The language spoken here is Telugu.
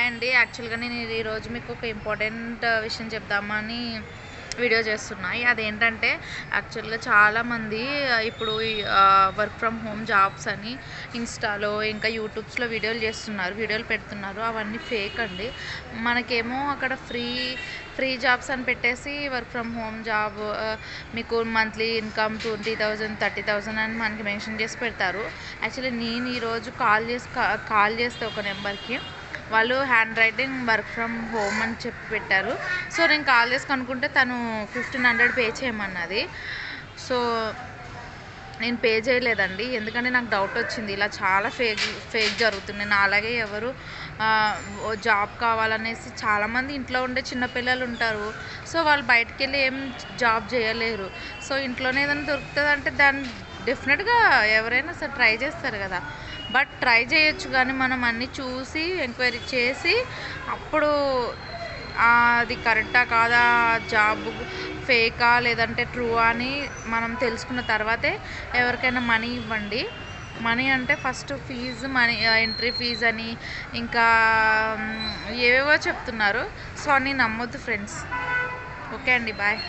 హాయ్ అండి. యాక్చువల్‌గా నేను ఈరోజు మీకు ఒక ఇంపార్టెంట్ విషయం చెప్దామని వీడియో చేస్తున్నా. అదేంటంటే యాక్చువల్‌గా చాలామంది ఇప్పుడు వర్క్ ఫ్రమ్ హోమ్ జాబ్స్ అని ఇన్‌స్టాలో ఇంకా యూట్యూబ్స్‌లో వీడియోలు పెడుతున్నారు. అవన్నీ ఫేక్ అండి. మనకేమో అక్కడ ఫ్రీ జాబ్స్ అని పెట్టేసి వర్క్ ఫ్రమ్ హోమ్ జాబ్ మీకు మంత్లీ ఇన్‌కమ్ 20,000, 30,000 అని మనకి మెన్షన్ చేసి పెడతారు. యాక్చువల్లీ నేను ఈరోజు కాల్ చేస్తే ఒక నెంబర్‌కి వాళ్ళు hand writing work from home అని చెప్పి పెట్టారు. సో నేను కాల్ చేసి కనుక్కుంటే తను 1,500 పే చేయమన్నది. సో నేను పే చేయలేదండి. ఎందుకంటే నాకు డౌట్ వచ్చింది, ఇలా చాలా ఫేక్ జరుగుతున్నాయి. అలాగే ఎవరు జాబ్ కావాలనేసి చాలామంది ఇంట్లో ఉండే చిన్నపిల్లలు ఉంటారు. సో వాళ్ళు బయటికి వెళ్ళి ఏం జాబ్ చేయలేరు. సో ఇంట్లోనే ఏదైనా దొరుకుతుందంటే దాన్ని డెఫినెట్గా ఎవరైనా సరే ట్రై చేస్తారు కదా. బట్ ట్రై చేయొచ్చు, కానీ మనం అన్నీ చూసి ఎంక్వైరీ చేసి అప్పుడు అది కరెక్టా కాదా, జాబ్ ఫేకా లేదంటే ట్రూ అని మనం తెలుసుకున్న తర్వాతే ఎవరికైనా మనీ ఇవ్వండి. మనీ అంటే ఫస్ట్ మనీ ఎంట్రీ ఫీజు అని ఇంకా ఏవేవో చెప్తున్నారు. సో అన్నీ నమ్మొద్దు ఫ్రెండ్స్. ఓకే అండి, బాయ్.